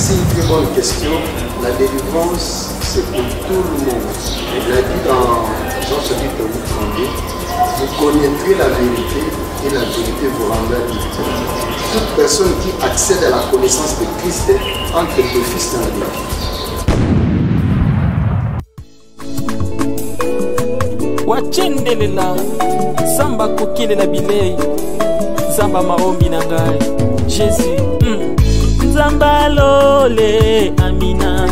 Merci, très bonne question. La délivrance, c'est pour tout le monde. Il a dit dans Jean chapitre 8, 32, vous connaîtrez la vérité et la vérité vous rendra libre. Toute personne qui accède à la connaissance de Christ entre d'office dans la vérité. Wachendelela samba kokelela bilei samba maombi na ngai Jésus nzamba lole amina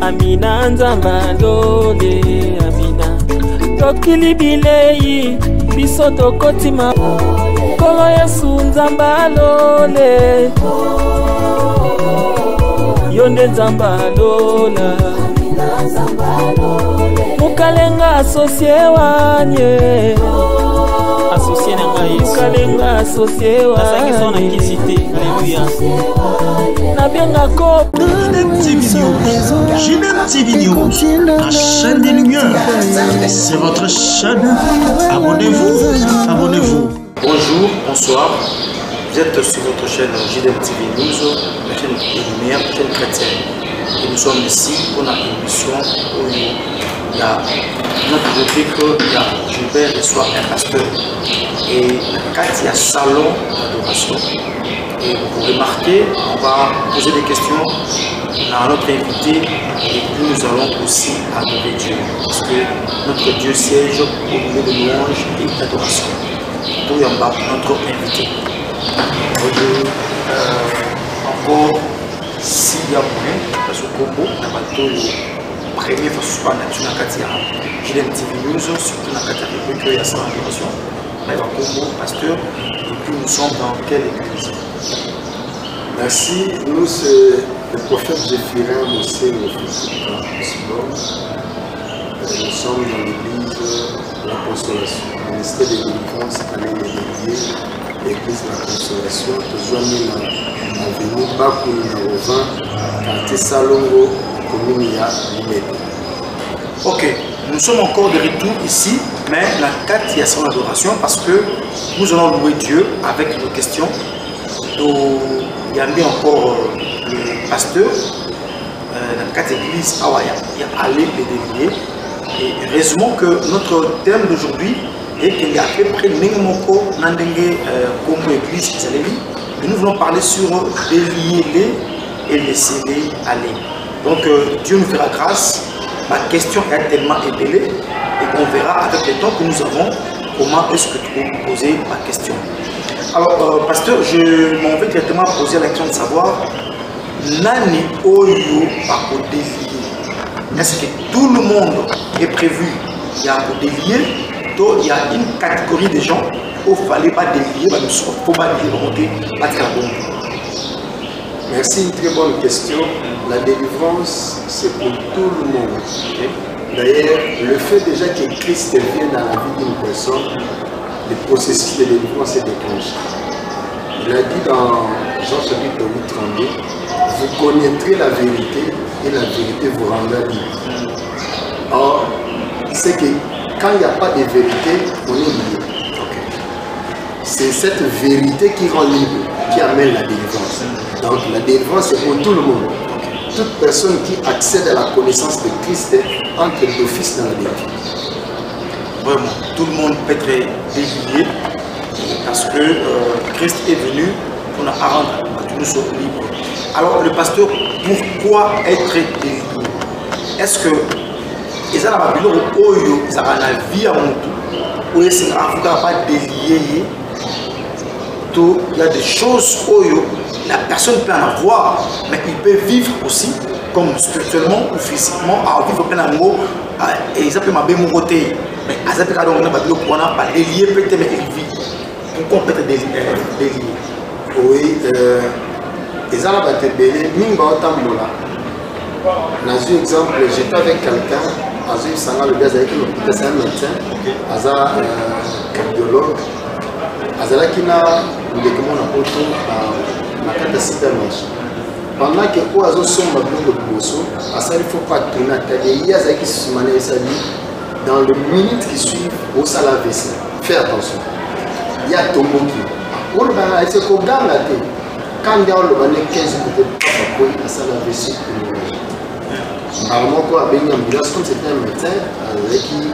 amina nzamba lole amina tokili bilei biso tokotima kolo Yesu nzamba lole yonde nzamba lola mukalenga associé wanye associé na ngai mukalenga associé wanye na kisite alléluia na bienga ko Ginette TV News, la chaîne des lumières. C'est votre chaîne. Abonnez-vous, abonnez-vous. Bonjour, bonsoir. Vous êtes sur votre chaîne Ginette TV News, la chaîne des lumières, la chaîne chrétienne. Et nous sommes ici pour une émission où il y a notre rubrique, il y a Gilbert reçoit un pasteur. Et quand il y a salon d'adoration, et vous remarquez, on va poser des questions à notre invité et puis nous allons aussi adorer Dieu. Parce que notre Dieu siège au milieu de louanges et d'adoration. Tout y en bas, notre invité. Bonjour. Encore, s'il y a moyen, parce que Combo, la bateau, le premier fois, sur la Katia, j'ai un petit vidéo, surtout dans la Katia, il y a sa adoration. Mais Combo, pasteur, et puis nous sommes dans quelle église? Merci. Nous, c'est le prophète Zéphirin Mossé, le fils de Nous sommes dans l'église de la Consolation, le ministère de délivrance, année de l'église de la Consolation, toujours dans l'avenue Bakou, numéro 20, quartier Salongo, commune ya Limete. Ok, nous sommes encore de retour ici, mais la 4 il y a son adoration parce que nous allons louer Dieu avec nos questions. Donc, il y a mis encore le pasteur dans 4 églises à Waya, il y a allé les délier. Et heureusement que notre thème d'aujourd'hui est qu'il y a à peu près Nengmoko, Nandenge, comme église Zalevi. Et nous voulons parler sur délier-les et laisser-les aller. Donc Dieu nous fera grâce. Ma question est tellement ébellée et on verra avec le temps que nous avons comment est-ce que tu peux poser ma question. Alors, pasteur, je m'en vais directement poser la question de savoir Nani Oyo Bako délier. Est-ce que tout le monde est prévu? Il y a un délier, il y a une catégorie de gens où il ne fallait pas délier, il ne faut pas délier, pas de carbone. Merci, une très bonne question. La délivrance, c'est pour tout le monde. D'ailleurs, le fait déjà que Christ vienne dans la vie d'une personne, le processus de délivrance est déclenché. Il a dit dans Jean chapitre 8, 32, vous connaîtrez la vérité et la vérité vous rendra libre. Or, c'est que quand il n'y a pas de vérité, on est libre. C'est cette vérité qui rend libre, qui amène la délivrance. Donc la délivrance c'est pour tout le monde. Toute personne qui accède à la connaissance de Christ entre d'office dans la délivrance. Vraiment, tout le monde peut être délié parce que Christ est venu pour nous rendre que nous sommes libres. Alors le pasteur, pourquoi être délié? Est-ce que ils ont la Babylone ou ils ont la vie à mon tour ou est-ce qu'ils n'ont pas délié? Il y a des choses où la personne peut en avoir, mais il peut vivre aussi, comme spirituellement ou physiquement, à vivre plein d'amour, et ils appellent ma bémouroté. Mais ils appellent quand on a pas délié, peut-être, mais il vit. Pourquoi on peut être délié? Oui, ils ont la délié, minga otambola. Dans un exemple, j'étais avec quelqu'un, à un sanga le gars avec un médecin, à un cardiologue. Azalaki na ndekemo na poto na kata supermarché. Pendant que o azo somba biloko liboso, asali faut pas tourner tête. Il y a zaki sumane esali dans les minutes qui suivent au sala vaisselle. Fais attention. Il y a tomboki. On va essayer ko ganga te. Quand il y a le bané 15 minutes, à ça la vessie. Apparemment, quoi, avec une ambulance, comme c'était un médecin, avec qui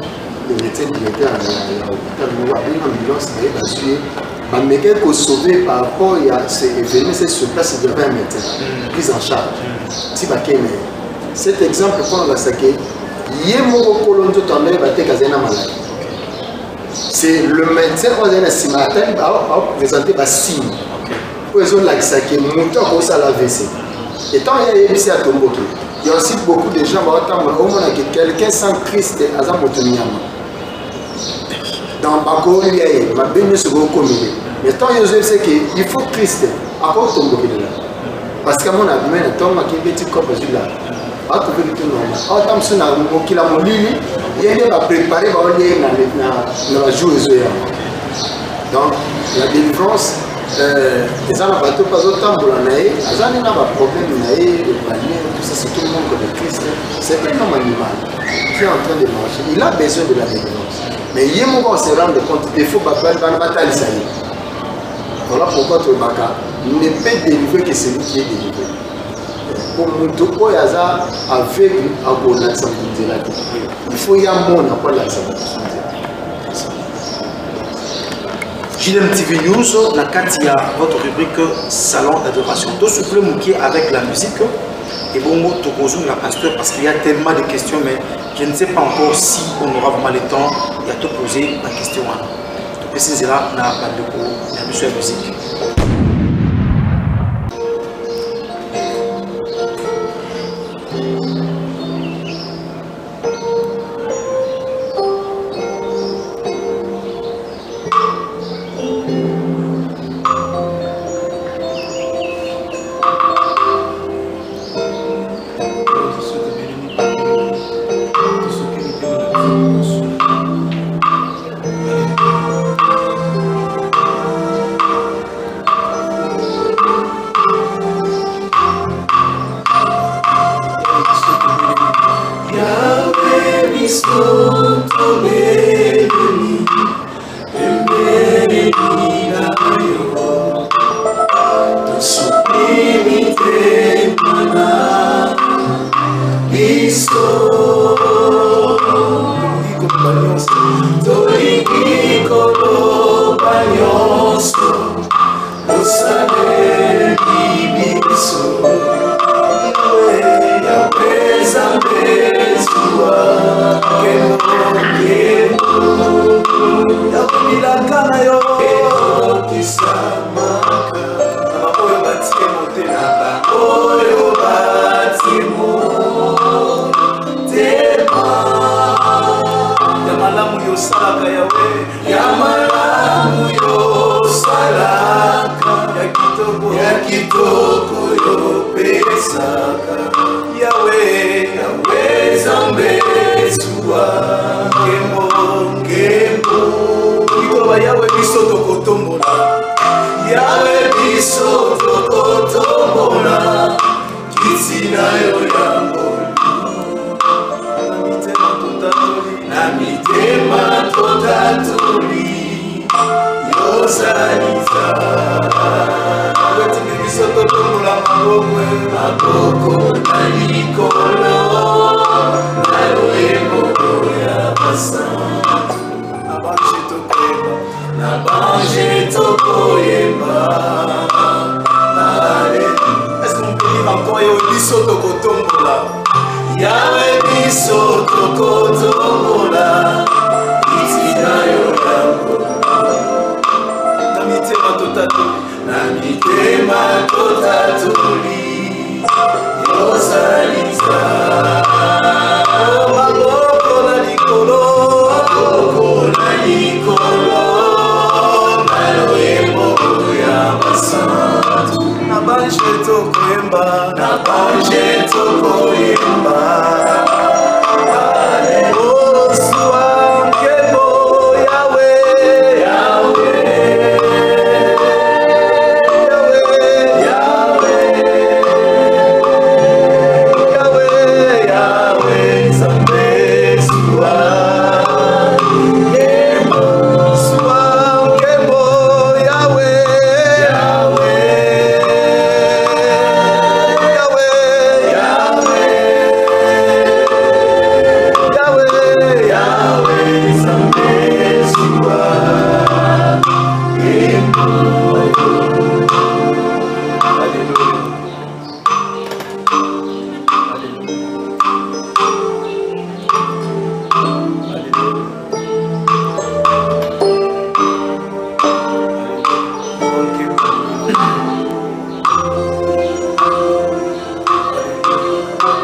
le médecin qui était à l'hôpital, avec une ambulance, il a suivi. Mais quelqu'un sauvé par rapport à ces événements, c'est sur place, il y avait un médecin, prise en charge. Cet exemple, quand on va saquer, il y a un colonzo tombé, il va être maladie. C'est le médecin qui va présenter des signes. Pour les autres, il y a la WC. Et tant qu'il y a ici à Tomboki, il y a aussi beaucoup de gens qui quelqu'un sans Christ à Zamotouniama. Dans Bako, il y a des gens qui mais tant qu'il il faut Christ à cause de Tomboki. Parce que mon ami, il y a des gens qui là. Il y a préparé dans la joueuse. Donc, la délivrance, les gens n'ont pas tout autant pour l'année, les gens n'ont pas de problème, le panier, tout ça, c'est tout le monde comme le Christ. C'est un homme animal qui est en train de marcher. Il a besoin de la délivrance. Mais il y a un moment où on se rend compte qu'il faut pas faire de bataille. Voilà pourquoi tu ne peux délivrer que celui qui est délivré. Pour nous, aveugle à il faut y avoir un monde à quoi JDM TV News, la Katia, votre rubrique Salon d'adoration. Tout ce qui est avec la musique. Et bon, tout la pasteur parce qu'il y a tellement de questions, mais je ne sais pas encore si on aura vraiment le temps de te poser la question. Tout c'est là, on a pas de la musique.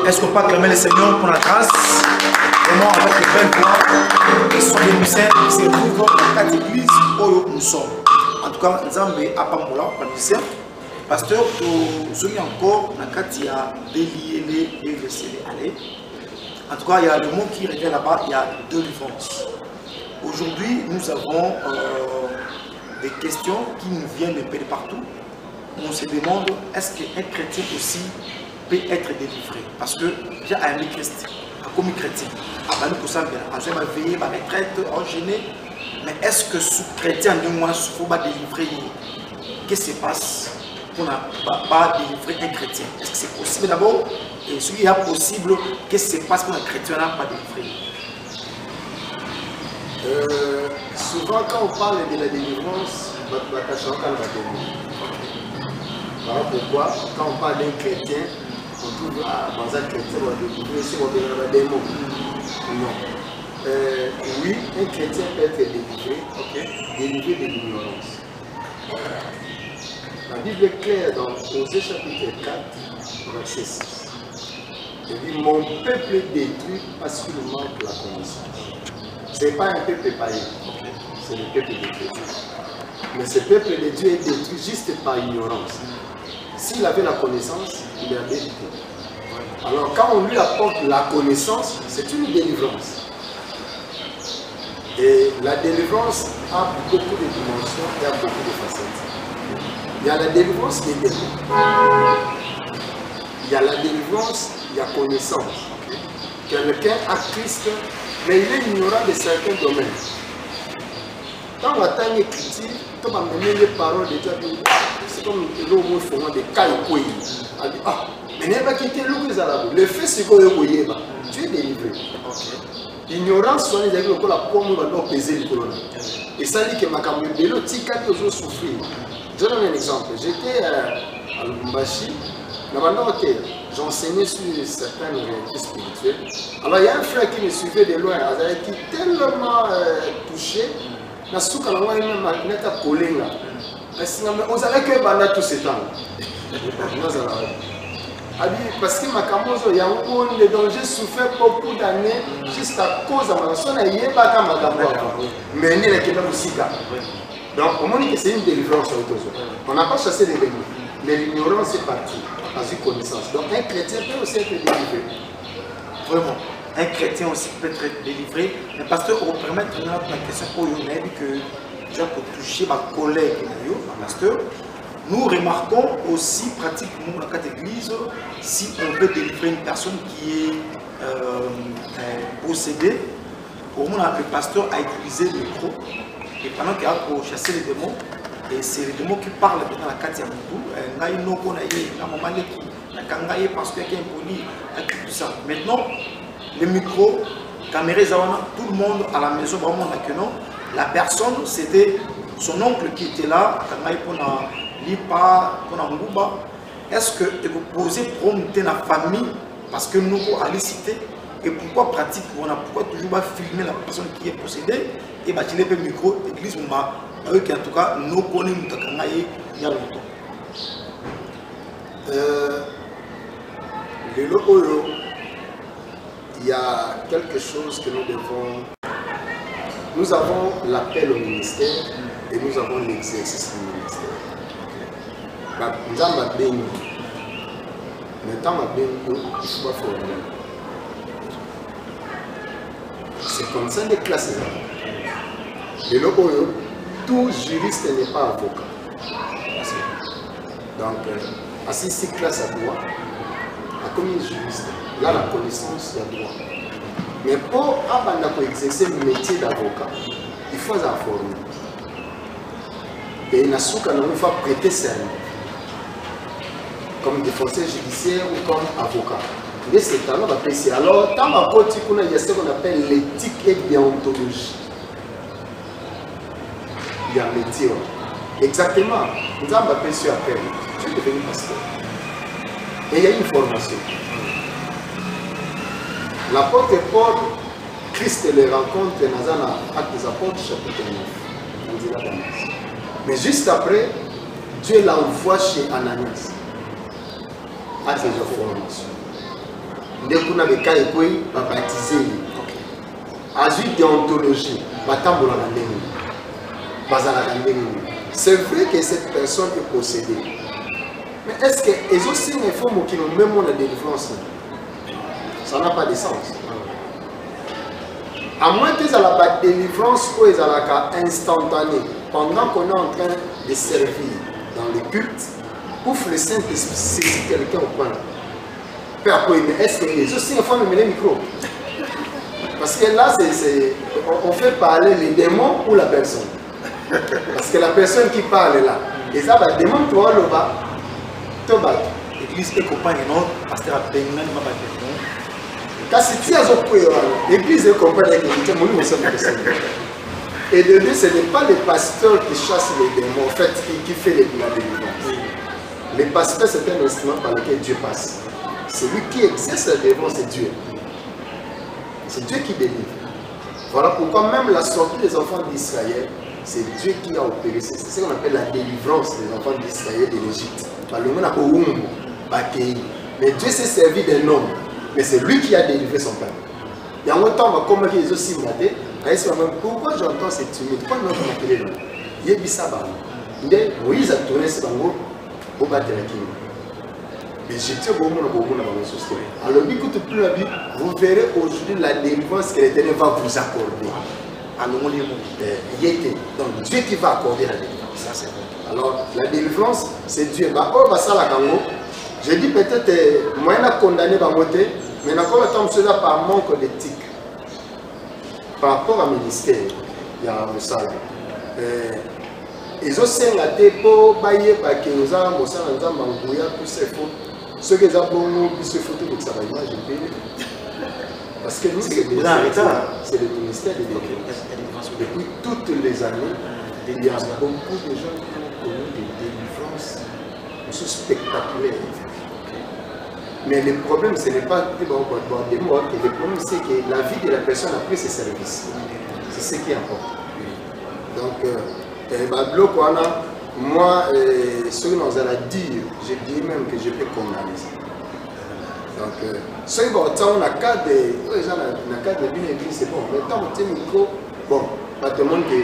Est-ce qu'on peut acclamer le Seigneur pour la grâce? Vraiment avec les belles voix et son des musiciens qui se trouvent dans la quatre églises où nous sommes. En tout cas, Nzambe Apamola, pas musicien. Pasteur, nous sommes encore dans la quatre, il y a délié et laisser aller. En tout cas, il y a le mot qui revient là-bas, il y a délivrance. Aujourd'hui, nous avons des questions qui nous viennent un peu de partout. On se demande, est-ce qu'un chrétien aussi peut être délivré? Parce que j'ai un Christ, comme chrétien, à veiller, ma retraite, en gêné. Mais est-ce que ce chrétien de moi, il faut pas délivrer? Qu'est-ce qui se passe pour ne pas délivrer un chrétien? Est-ce que c'est possible d'abord? Et ce qui est possible, qu'est-ce qui se passe pour un chrétien n'a pas délivré? Souvent, quand on parle de la délivrance, voilà pourquoi, quand on parle d'un chrétien, on trouve dans un chrétien, on va délivrer, si on veut des mots. Non. Oui, un chrétien peut être délivré, délivré de l'ignorance. La Bible est claire dans Osée chapitre 4, verset 6. Il dit, mon peuple est détruit parce qu'il manque la connaissance. Ce n'est pas un peuple païen, c'est le peuple de Dieu. Mais ce peuple de Dieu est détruit juste par ignorance. S'il avait la connaissance, il avait été. Alors quand on lui apporte la connaissance, c'est une délivrance. Et la délivrance a beaucoup de dimensions et a beaucoup de facettes. Il y a la délivrance des démons. Il y a la délivrance, il y a connaissance. Quelqu'un a Christ, mais il est ignorant de certains domaines. Quand on attend une écriture, quand on met les paroles de Dieu, c'est comme l'homme font des cas et quoi. On dit, ah, mais n'est pas quitté le fait c'est que tu es délivré. Ignorance, soit les amis, la pomme va donc peser le colonel. Et ça dit que ma caméra de l'autre, si quatre jours souffrir. Je donne un exemple. J'étais à Lubumbashi, j'enseignais sur certaines réalités spirituelles. Alors il y a un frère qui me suivait de loin, il a été tellement touché. Na souka na ngwana na neta kolenga kasi na ozala ke banda tout ce temps parce que makamozo ya on les dangers souffert beaucoup d'années juste à cause de ma sona yeba ka makambo mais ni la kenda musika donc on dit que c'est une délivrance on n'a pas chassé les démons mais l'ignorance est partie à une connaissance donc un chrétien peut aussi être délivré vraiment. Un chrétien aussi peut être délivré. Mais pasteur, pour permettre la question pour vous, que j'ai touché ma collègue, pasteur, nous remarquons aussi pratiquement dans cette église si on veut délivrer une personne qui est possédée. Au moment où le pasteur a utilisé le micro et pendant qu'il a pour chasser les démons, et c'est les démons qui parlent dans la carte à parce qu'il y a un poli, tout ça. Maintenant, le micro, caméra, tout le monde à la maison, vraiment, la personne, c'était son oncle qui était là, est-ce que vous posez prompter la famille parce que nous allons citer et pourquoi pratique pourquoi toujours filmer la personne qui est possédée et bâtir le micro l'église avec en tout cas nous connaissons il y a longtemps. Il y a quelque chose que nous devons... Nous avons l'appel au ministère et nous avons l'exercice du ministère. Nous avons béni. Maintenant, il faut former. C'est comme ça les classes. Et le tout juriste n'est pas avocat. Donc, assister classe à droit, comme un juriste, il a la connaissance du droit. Mais pour exercer le métier d'avocat, il faut la former. Et il faut prêter serment. Comme défenseur judiciaire ou comme avocat. Mais c'est alors apprécié. Alors, dans ma côté, il y a ce qu'on appelle l'éthique et déontologie. Il y a un métier. Exactement. Nous avons apprécié après. Tu es devenu pasteur. Et il y a une formation. L'apôtre Paul, Christ les rencontre dans Actes des Apôtres, chapitre 9. Mais juste après, Dieu l'envoie chez Ananias. Actes de formation. Dès qu'on a des cas et quoi, va baptiser. Azui déontologie, batambola la ndenge. Bazala la ndenge. C'est vrai que cette personne est possédée. Mais est-ce que les aussi il faut qu'ils nous même la délivrance? Ça n'a pas de sens. À moins qu'ils aient la délivrance ou ils aient la cas instantanée, pendant qu'on est en train de servir dans le culte, ouf le Saint-Esprit saisit quelqu'un au point. Mais est-ce que les aussi il faut me mettre le micro? Parce que là, on fait parler les démons ou la personne. Parce que la personne qui parle là, et ça va démon toi le bas, toi bas. L'église est compagne non, pasteur a peine même pas de Car si tu as l'église est compagne avec les démons, nous sommes personnes. Et de deux, ce n'est pas les pasteurs qui chassent les démons, en fait, qui fait la délivrance. Les pasteurs, c'est un instrument par lequel Dieu passe. Celui qui exerce la délivrance, c'est Dieu. C'est Dieu qui délivre. Voilà pourquoi même la sortie des enfants d'Israël, c'est Dieu qui a opéré. C'est ce qu'on appelle la délivrance des enfants d'Israël de l'Égypte. Mais Dieu s'est servi d'un homme. Mais c'est lui qui a délivré son peuple. Il y a longtemps, on va commencer les aussi matés. Pourquoi j'entends cette timide? Pourquoi nous avons appelé là? Il y a Bissaba. Moïse a tourné ce bango pour battre la Kine. l'Égyptien, alors, vous verrez aujourd'hui la délivrance que l'Éternel va vous accorder. Donc, Dieu qui va accorder la délivrance. Alors, la délivrance, c'est Dieu. Je dis peut-être, moi, je suis condamné par monter, mais je suis par manque d'éthique. Par rapport à ministère, il y a un salaire. Ils ont été pour bailler parce que nous avons tous ces fautes. Ceux qui ont ces photos, ça va imaginer. Parce que nous, c'est le ministère de délivrance. Depuis toutes les années, il y a beaucoup de gens qui ont connu des délivrances spectaculaires. Mais le problème, ce n'est pas des morts. Le problème, c'est que la vie de la personne a pris ses services. C'est ce qui importe. Donc, moi, ce que nous allons dire, je dis même que je peux condamner ça. Donc, ce qui va dans le cas de l'une église, c'est bon. Mais tant que micro, bon, pas tout le monde que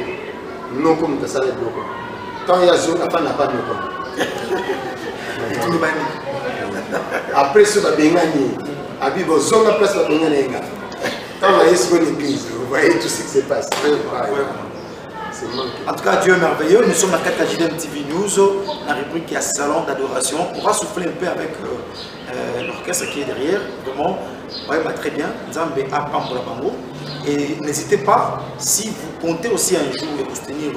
non comme ça va être bloqué. Tant il y a zone, n'a pas de après ce va bien gagner. Abi bo zone la place va bien gagner. Quand on est sur l'église, vous voyez tout ce qui se passe. En tout cas, Dieu est merveilleux. Nous sommes à 4 JDM TV News, la rubrique qui a salon d'adoration. On va souffler un peu avec l'orchestre qui est derrière. Vraiment, ouais, très bien. Et n'hésitez pas, si vous comptez aussi un jour de soutenir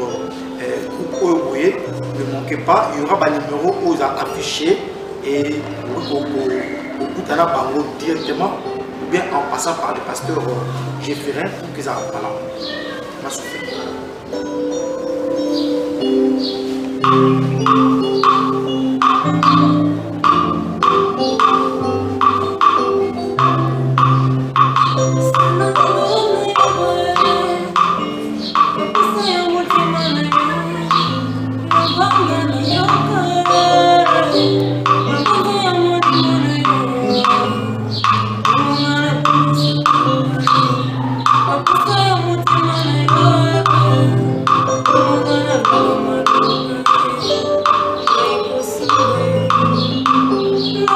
ne manquez pas, il y aura un numéro où vous affiché et vous directement ou bien en passant par le pasteur Jefférien pour qu'ils aient là. On va souffler. Oh,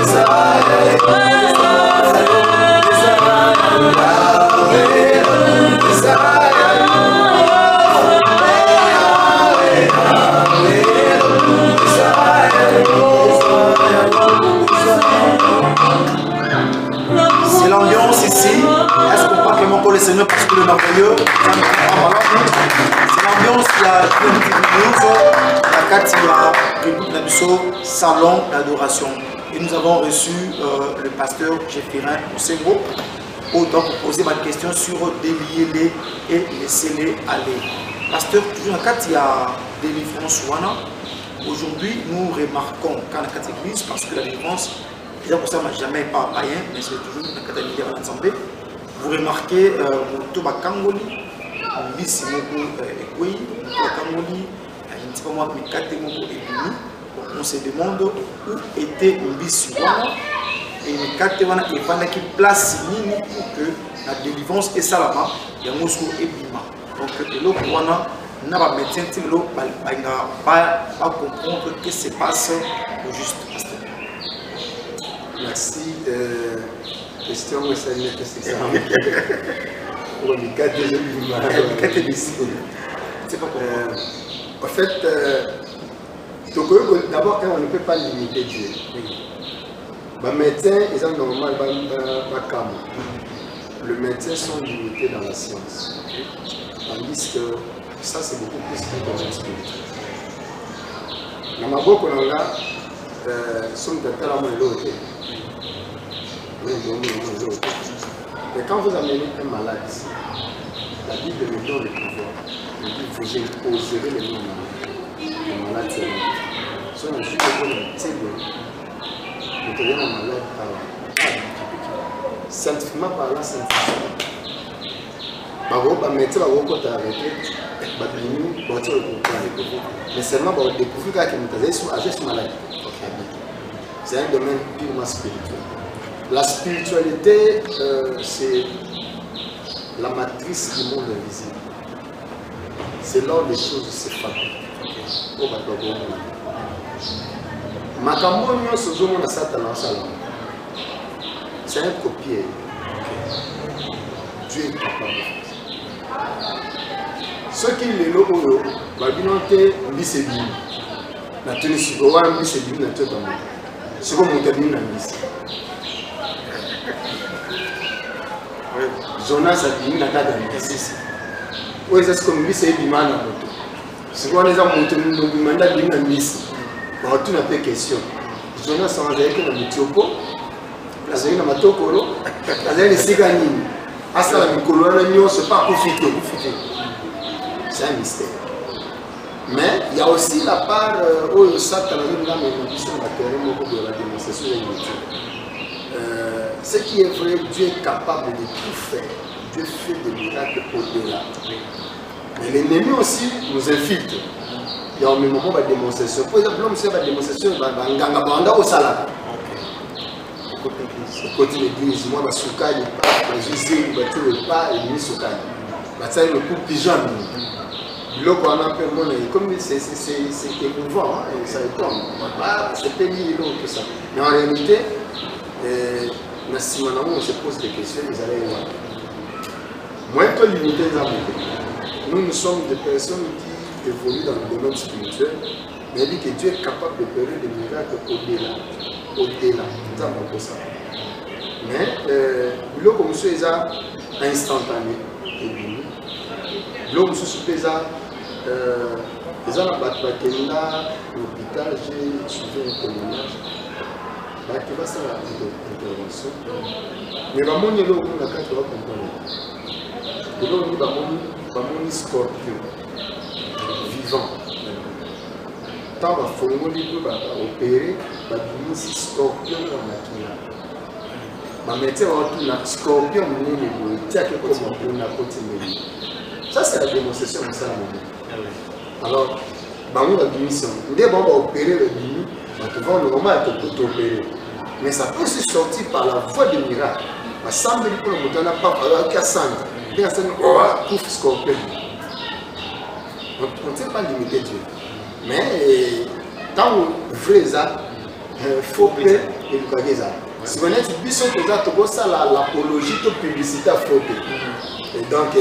C'est l'ambiance ici. Est-ce qu'on peut acclamer encore le Seigneur parce que le merveilleux? C'est l'ambiance, il y a une petite news. La carte, il y a le salon d'adoration. Et nous avons reçu le pasteur Jéphérin Oussengo pour poser ma question sur délier-les et laisser-les aller. Pasteur, toujours dans la carte, il y a délivrance wana. Aujourd'hui, nous remarquons quand la carte église, parce que la délivrance, déjà pour ça, on n'a jamais pas païen, mais c'est toujours dans la carte de l'ensemble. Vous remarquez, Motoba Kangoli, Mbisi Moko Ekwe, Motoba Kangoli, je ne sais pas moi, Mikate Moko Ekwe. On se demande où était Mbisi Wana et Mikate Wana et pendant qu'il place Nini pour que la délivrance est salama, il y a Moscou et Bima. Donc, le Wana n'a pas médecin, il n'a pas comprendre ce qui se passe au juste. Merci. Question, c'est une question. Pour Mikate et Bima. C'est pas en fait, d'abord, on ne peut pas limiter Dieu. Les médecins, ils ont normalement les médecins sont limités dans la science. Tandis que ça, c'est beaucoup plus que dans le spirituel. Dans ma boîte, on a mais quand vous amenez un malade ici, la Bible me donne le pouvoir. Elle dit que vous imposerez les noms le malade c'est bon. Si on joue c'est bon. Vous devez un malade par scientifiquement parlant, scientifiquement. Médecin va vous arrêter, mais seulement pour découvrir que vous avez une maladie. C'est un domaine purement spirituel. La spiritualité, c'est la matrice du monde invisible. C'est là où les choses se fabriquent. C'est un copier. Dieu est capable de faire ça. Ceux qui les logo, c'est la tenue sur le roi, c'est du nature dans le c'est comme on termine la mise. Jonas a dit, il a dit, oui, c'est comme lui, c'est du mal. C'est quoi les gens montent le mandat d'une mise. On a tout un peu question. Jonas a dit que le Tiopo, la zone de Matokoro, la zone de Siganine, Asa la Mikolo, c'est pas profité. C'est un mystère. Mais il y a aussi la part où le Satan a mis la démonstration de Dieu. Ce qui est vrai, Dieu est capable de tout faire. Dieu fait des miracles au-delà. Mais l'ennemi aussi nous infiltre. Il y a un moment de démonstration. Par exemple, l'homme sait la démonstration, il y a au salade. Côté l'église, moi, je suis pas, je suis pas, et je suis pas, c'est le coup pigeon. Comme c'est émouvant, hein, et ça étonne. C'est pénible, tout ça. Mais en réalité, on se pose des questions, ils allaient voir. Moins que limiter les amis. Nous sommes des personnes qui évoluent dans le domaine spirituel, mais elle dit que Dieu est capable de faire des miracles au-delà. Au-delà. C'est un peu ça. Mais, l'eau comme ça, c'est instantané. L'homme se pesa, les gens qui l'hôpital, j'ai suivi un témoignage, qui va faire l'intervention. Mais vraiment, il y a l'homme qui va comprendre. L'homme qui va un scorpion vivant. Tant que faut opérer, il y a un scorpion dans la maquille. Je mettais un scorpion, il y a quelque chose pour la continuer. Ça, c'est la démonstration de ça. Alors, on a une mission. Dès qu'on va opérer le bini, on va normalement être opéré. Mais ça peut se sortir par la voie de miracle. Il semble que le n'a pas fallu qu'il y ait un il y a un pouf scorpion. On ne sait pas limiter Dieu. Mais tant que vrai ça, il faut Si vous êtes l'apologie de publicité à faute. Et donc,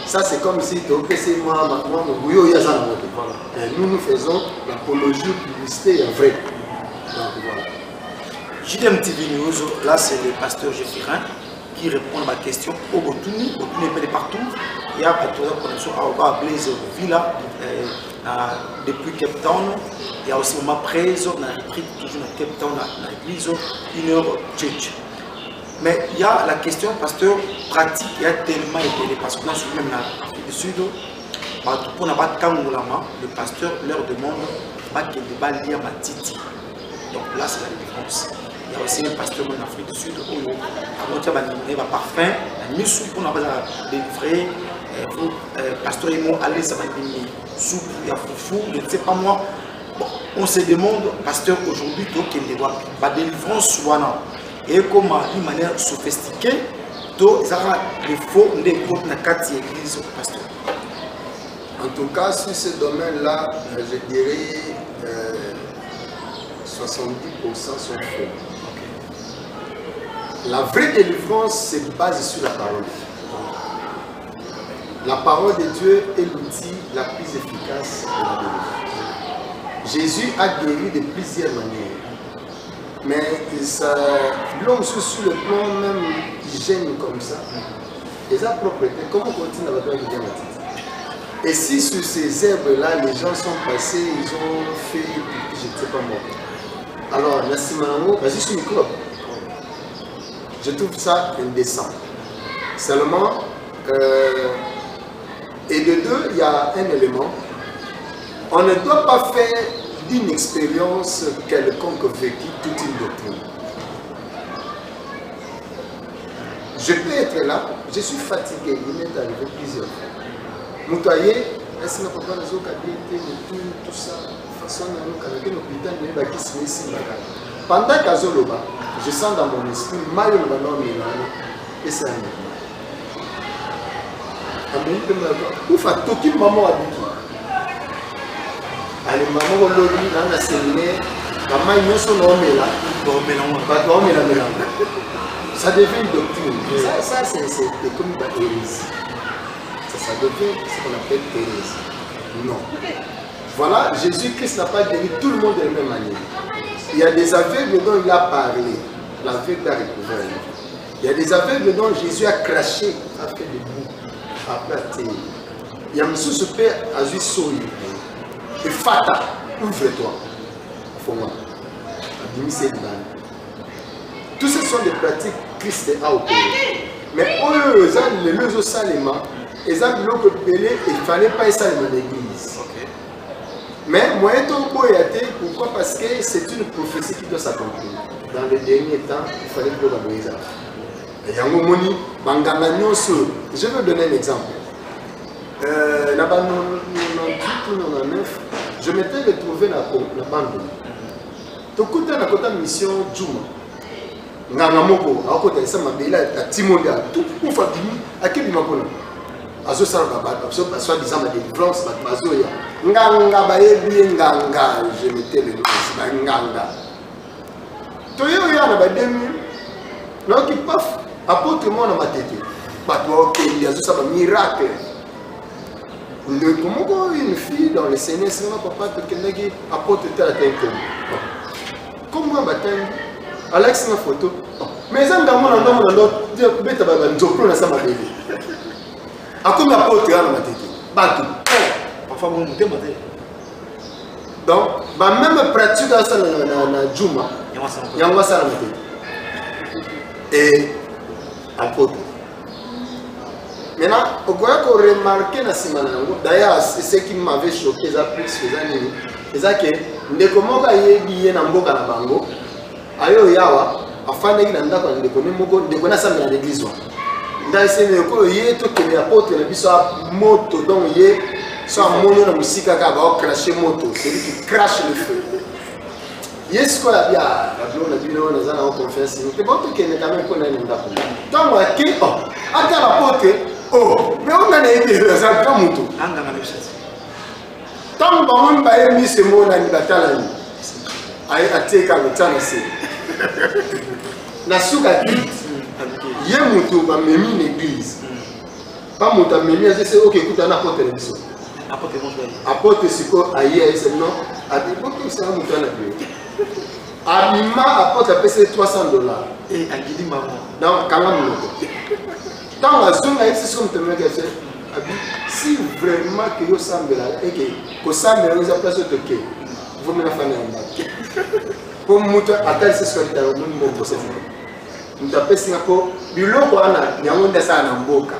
ça c'est comme si nous faisons l'apologie de publicité vraie. Donc voilà. JDM TV News, là c'est le pasteur Jeffirin qui répond à ma question. Au Botuni est partout. Il y a une connexion à Blaise Villa depuis Cape Town. Il y a aussi ma prise dans la retreat, toujours dans Cape Town, dans l'église Inner Church. Mais il y a la question, pasteur, pratique, il y a tellement été parce que là, je suis même dans l'Afrique du Sud, pour n'a pas le pasteur leur demande qu'il débat lire ma titi. Donc là, c'est la différence. Il y a aussi un pasteur en Afrique du Sud où avant tu vas livrer un parfum, un mis soupe pour n'a pas délivrer, pasteur et moi aller ça va livrer soupe, il y a foufou, je ne sais pas moi. Bon, on se demande, pasteur, aujourd'hui, donc il ne voit pas de délivrance soit non. Et comme une manière sophistiquée, donc il faut des groupes dans 4 églises, pasteur. En tout cas, sur ce domaine-là, je dirais 70% sont faux. La vraie délivrance se base sur la parole. La parole de Dieu est l'outil la plus efficace de la délivrance. Jésus a guéri de plusieurs manières. Mais l'homme sur le plan même hygiène comme ça, et sa propreté, comment continue à faire bien la tête? Et si sur ces herbes-là, les gens sont passés, ils ont fait, je ne sais pas moi. Alors, merci Manamo, vas-y sur le micro. Je trouve ça indécent. Seulement, et de deux, il y a un élément. On ne doit pas faire d'une expérience quelconque vécue toute une doctrine. Je peux être là, je suis fatigué, il m'est arrivé plusieurs fois. Moutoyer, est-ce que nous pouvons nous tout ça, façon pendant qu'Azoloba, je sens dans mon esprit mal le ballon et c'est un où fait tout maman habitué. Allez, maman, on a séminaire, maman, il y a son homme là, ça devient une doctrine. Ça c'est comme une hérésie. Ça devient ce qu'on appelle hérésie. Non. Voilà, Jésus-Christ n'a pas guéri tout le monde de la même manière. Il y a des aveugles dont il a parlé. L'aveugle a recouvert. Il y a des aveugles dont Jésus a craché, a fait des bouts, a planté. Il y a un sous père à lui sourire. Et Fata, ouvre-toi. Faut-moi. Tout ce sont des pratiques Christ a opérées. Mais eux, les deux saléma, ils ont l'eau pelé, il ne fallait pas ça dans l'église. Mais moi, pourquoi? Parce que c'est une prophétie qui doit s'accomplir. Dans les derniers temps, il fallait que l'on ait ça. Je vais donner un exemple. Là-bas, je m'étais retrouvé dans la bande. Tout le temps, dans la mission Djouma. Nangamoko, à côté de ça, ma belle à Timonia, tout pour faire à qui m'appelle. Azo Sarababa, soit disant ma délivrance, ma Mazoya. Nganga baebi nganga, je mettais le nom, nganga. Toyo yana ba demi. Non qui paf, apôtre moi dans ma tête. Bah toi ok, il y a ça un miracle. Comment une fille dans le Seigneur, c'est mon papa qui est apôtre tel tel comme moi baptême. Alex na photo. Mais ça dans mon nom Dieu beta baba nzoko na sama bébé. Akomi apôtre na ma tête. Batou. Enfin bon monter monter. Donc, bah même pratique dans ça na Juma. Yangwa ça na ma tête. Et apôtre. Maintenant, on voit qu'on remarque na simana. D'ailleurs, c'est ce qui m'avait choqué ça plus que ça ni. C'est ça que ndeko ka yebi na mboka na bango. Ayo yawa afande ki nda kwa ndeko moko ndeko na samela l'église wa. Nda sene ko ye to ke apôtre na biso moto donc ye so mono na musika ka ba cracher moto, celui qui crache le feu. Yes ko ya bia la blo na bino na zana en confiance. Ke boto ke ne quand même ko na nda ko. Tango ake ata l'apôtre mais on a été ça comme moto. Anga na bishati. Tango ba mon ba emi se mo na ni batala ni. Aye ateka mutana se. Nasuka Christ. Il y a un moto qui a mis une église. Pas mon temps, mais c'est ok, écoute, on a apporté l'émission. Apporte ce qu'on a hier, c'est non. À l'époque, c'est un montant à payer. Abima apporte à payer $300. Et à Guidi Maman. Donc, quand même, dans la zone, c'est ce qu'on te met. Si vraiment que vous semblez là, et que vous semblez là, vous avez place de toquer, vous me la faites en bas. Pour moi, attends, c'est ce que tu as dit, mon procès. Nous avons Singapour, biloko ana nyamunda sana mboka.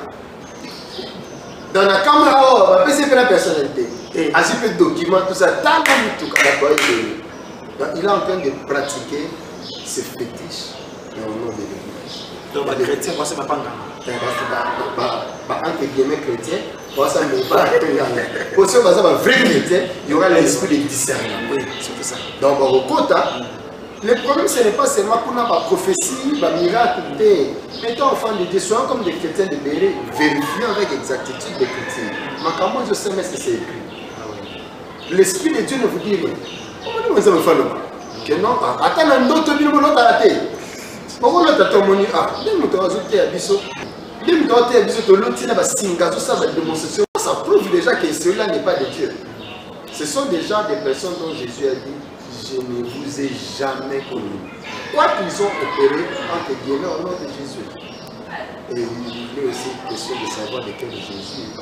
Dans la caméra, on peut la personnalité. Et à ce document, tout ça, tant que tout il est en train de pratiquer ses fétiches au nom de l'Église. Donc, les chrétiens, moi, c'est ma panga. Entre guillemets chrétiens, moi, ça ne me pas. Pour ceux qui sont vrais chrétiens, il y aura l'esprit de discernement. Oui, c'est ça. Donc, au quota, le problème, ce n'est pas seulement pour la prophétie, la miracle, mettons enfants de Dieu, soyons comme des chrétiens de Béret, vérifions avec exactitude les chrétiens. Mais comment je sais, mais c'est écrit. L'esprit de Dieu ne vous dit rien. Comment vous allez faire le mal? Que non, attends, un autre billet, l'autre à la tête. Pourquoi l'autre a ton moni? Ah, les moutons ajoutés à Bissot. Les moutons ajoutés à Bissot, l'autre, il a singa, tout ça va être démonstration. Ça prouve déjà que celui-là n'est pas de Dieu. Ce sont déjà des personnes dont Jésus a dit. Je ne vous ai jamais connu. Quoi qu'ils ont opéré, entre guillemets, au nom de Jésus. Et il est aussi question de savoir de quel Jésus est.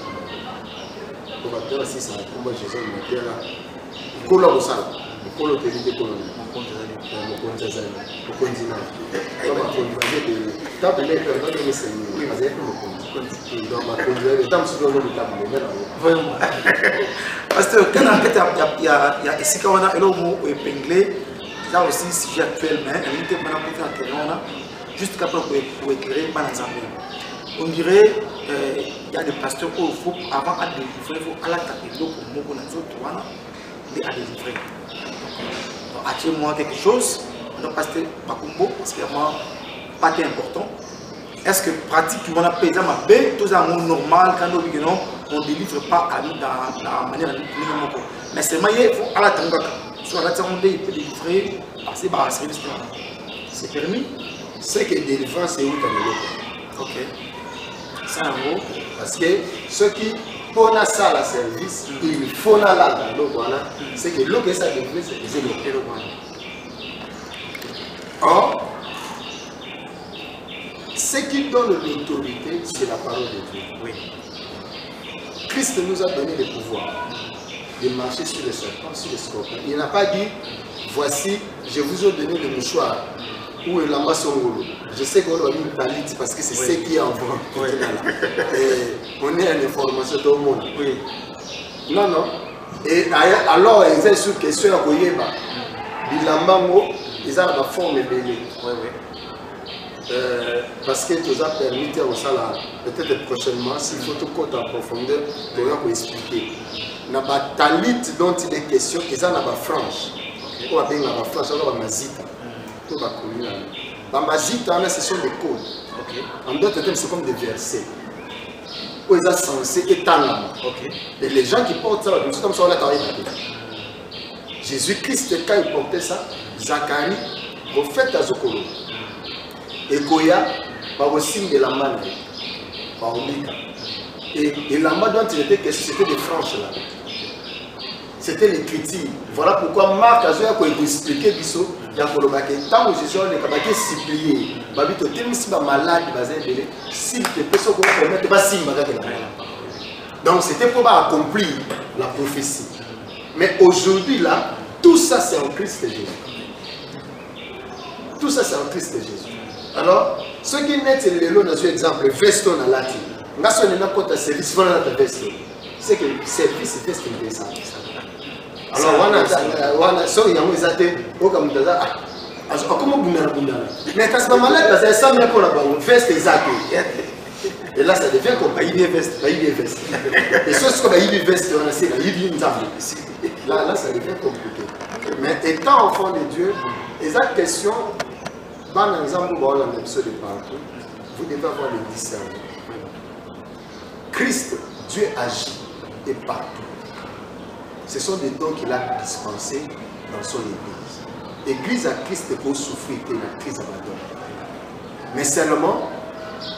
On va faire aussi ça. Pour moi, Jésus est là. Il colle au sang. Il colle au pays de Colombie. Mon compte Zazali. Mon compte Zina. Comme ma conduite de. Tant que les personnes ne se sont mis. Vous avez fait mon compte. Donc, ma conduite de. Tant que je suis là, vraiment. Parce que quand il y a ici quand on a un mot épinglé, là aussi sujet actuel, mais on était maintenant pour faire juste après pour éclairer on dirait il y a des pasteurs où il faut avant de délivrer, il faut à la table de l'eau pour nous à délivrer. Donc attirez-moi quelque chose, on a passé Bakumbo parce qu'il y a pas important. Est-ce que pratique tu vas payer ma paix, tout ça normal quand on ne délivre pas à nous dans la manière de nous. Mais c'est maillé, il faut à la tanga. Soit la tanga, il peut délivrer, passer par la service. C'est permis. C'est que délivrance c'est où tu as le ok. C'est un mot. Parce que ceux qui font ça à la service, ils font là dans l'eau. C'est que l'eau que ça délivre, c'est l'eau. Or, ce qui donne l'autorité, c'est la parole de Dieu. Oui. Christ nous a donné le pouvoir de marcher sur les serpents, sur les scorpions. Il n'a pas dit, voici, je vous ai donné le mouchoir ou le lambasongolo. Je sais qu'on a mis une palite parce que c'est ce qui est en vente. Oui. On est en information tout le monde. Oui. Non, non. Et alors, ils ont sur question à Koyeba. Il ils ont la forme belle. Oui, oui. Parce que tu as permis au salaire, peut-être prochainement, s'il faut tout compte en profondeur, tu vas expliquer. Dans la talit dont il est question, ils ont la frange. On va bien la frange, on va mazita. On va connu. La mazita, ce sont des codes. En d'autres termes, c'est comme des versets. Où ils sont censés étendre. Et les gens qui portent ça, c'est comme ça, on a travaillé. Jésus-Christ, quand il portait ça, Zacharie, prophète à Zokolo. Et Goya, par le signe de la manne, par et la main dont il était question, c'était des franges là. C'était l'écriture. Voilà pourquoi Marc a expliqué Bissot, il y a tant que Jésus est supplié, Babito, si malade, s'il te plaît, ce qu'on permet, pas si donc c'était pour accomplir la prophétie. Mais aujourd'hui là, tout ça c'est en Christ Jésus. Tout ça c'est en Christ Jésus. Alors, ce qui est le lot dans un exemple, veston à l'ati. Nous avons un service pour la veston. C'est que le service est veston de ça. Alors, on a ça, il y a un zate, au comme ça. Comment vous n'avez pas mais quand c'est malade, parce que ça me pour la veste exacte. Et là, ça devient comme une veste. Et ce qu'on a une veste, on a c'est une zame. Là, ça devient compliqué. Mais étant enfant de Dieu, les autres questions. Dans l'exemple où on a de partout, vous devez avoir le discernement. Christ, Dieu agit et partout. Ce sont des dons qu'il a dispensés dans son Église. l'église à Christ pour souffrir de la crise abandonnée. Mais seulement,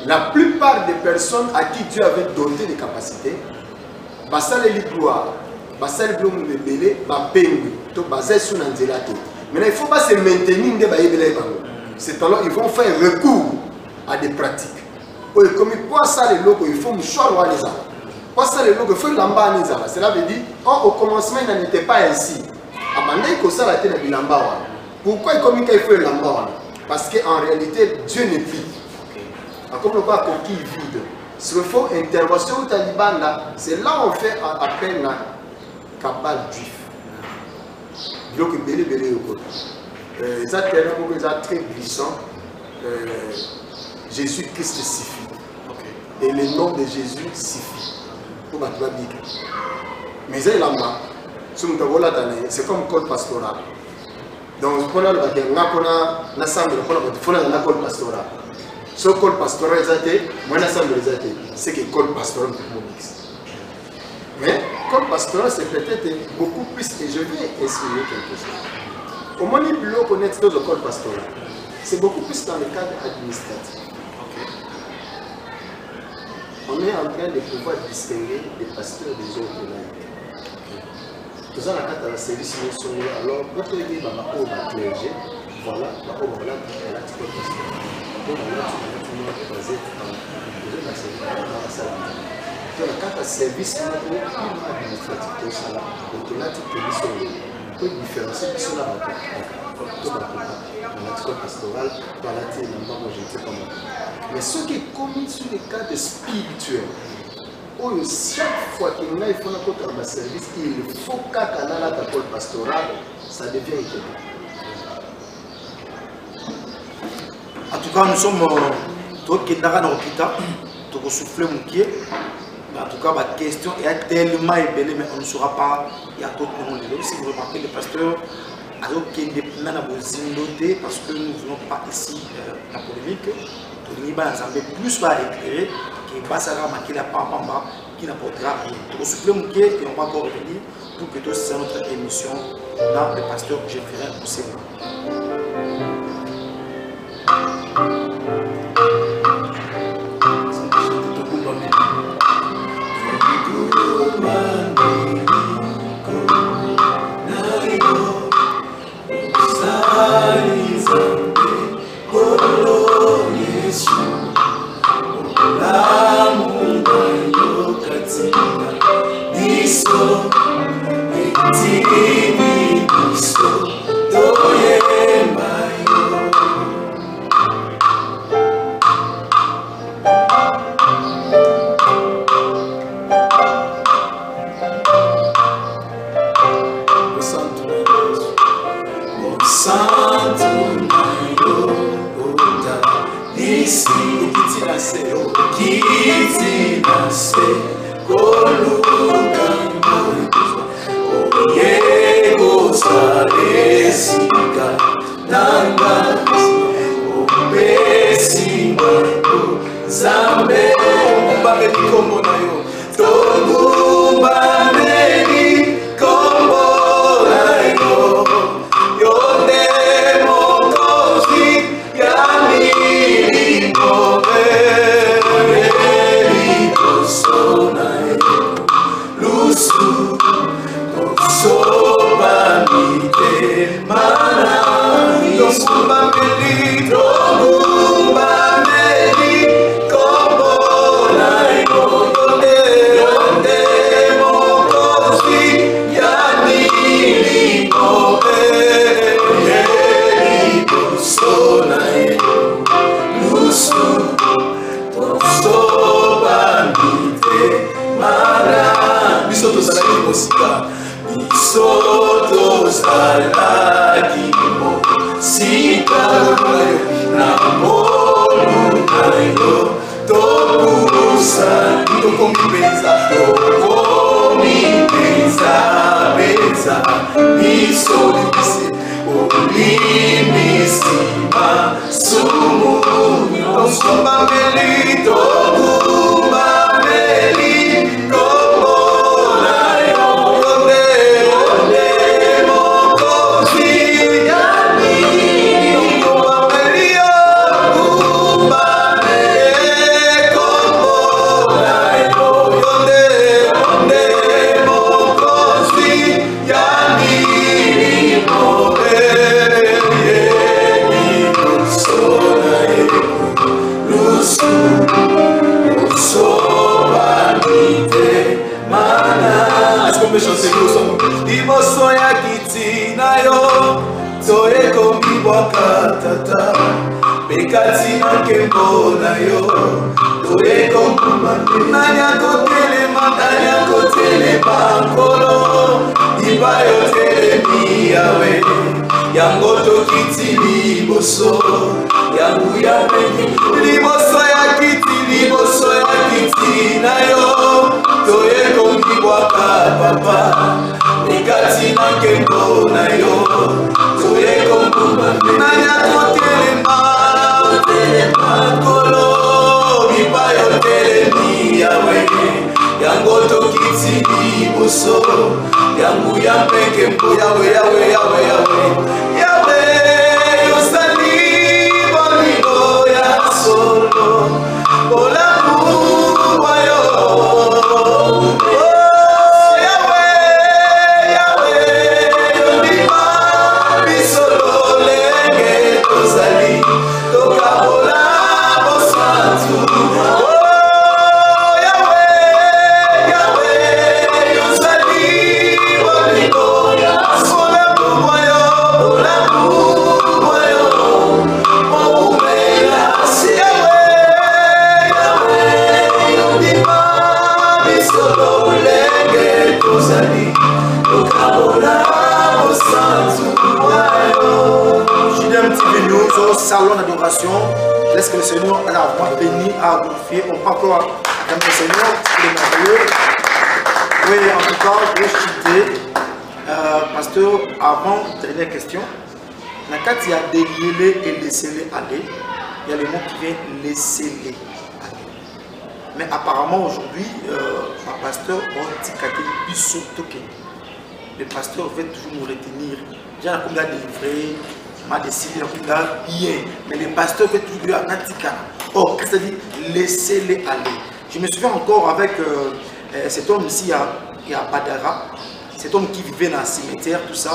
la plupart des personnes à qui Dieu avait donné des capacités, ça les gloire, ça les gloire de belé, maintenant il faut pas se maintenir c'est alors ils vont faire recours à des pratiques. Comme il faut me choisir les arbres. Cela veut dire au commencement il n'en était pas ainsi. Pourquoi il faut le lamba? Parce qu'en réalité Dieu n'est plus. Comme le pas coquille vide. S'il faut intervention au Taliban, c'est là où on fait appel à cabale juif. Donc ça très glissant. Jésus-Christ suffit. Et le nom de Jésus suffit. Pour la Bible. Mais c'est comme code pastoral. Donc, on a code pastoral. Ce code pastoral, c'est que code pastoral pour mix. Mais code pastoral, c'est peut-être beaucoup plus, et je vais essayer quelque chose. Au moins, il faut connaître le code pastoral. C'est beaucoup plus dans le cadre administratif. On est en train de pouvoir distinguer les pasteurs des autres laïcs. Tout ça, dans la service, alors, votre église va clergé, voilà, la code pastoral. Donc, quand service administratif, peut différencier sur la pastoral, mais ce qui est commis sur les cas de spirituel, chaque fois qu'il y a un service, il faut qu'à la pastoral, ça devient étonnant. En tout cas, nous sommes dans l'hôpital, nous soufflons mon pied. En tout cas, ma question est tellement ébellée, mais on ne saura pas. Il y a d'autres noms. Si vous remarquez, le pasteur a qui est des parce que nous ne voulons pas ici la polémique. Nous avons plus à éclairer qui passera à la pamba qui n'apportera rien. Nous soufflons mon pied et on va encore revenir pour que c'est notre émission dans le pasteur que je ferai au Seigneur. Mana, pouvez chanter le son. Liboso ya kiti na yo, toye komi boka tata. Bekati na kembo na yo, toye komi nanya kotele bankolo. Iba yo tele mi yawe, yango to kiti liboso, yangu ya peki. Liboso ya kiti na yo, toye komi boka papa. Bekati na kembo na yo, toye komi nanya kotele bankolo. Iba yo tele mi yawe, yango to kiti liboso, yangu ya peke mpo yawe yawe yawe yawe yawe yosali boligo ya solo bola kuwa yo yawe yawe yondima bisolo lenge tozali tokabola bosantu. Au salon d'adoration, laisse que le Seigneur a béni, a glorifié. On peut encore acclamer le Seigneur, il est merveilleux. Oui, en tout cas, je vais chuter. Pasteur, avant, dernière question. Quand il y a délier et laisser-les aller, il y a les mots qui viennent laisser-les aller. Mais apparemment, aujourd'hui, un pasteur le pasteur veut toujours nous retenir. J'ai un combien délivré. M'a décidé bien, mais les pasteurs veulent toujours dire Natika. Or, qu'est-ce que ça dit? Laissez-les aller. Je me souviens encore avec cet homme ici à Badara, cet homme qui vivait dans le cimetière, tout ça.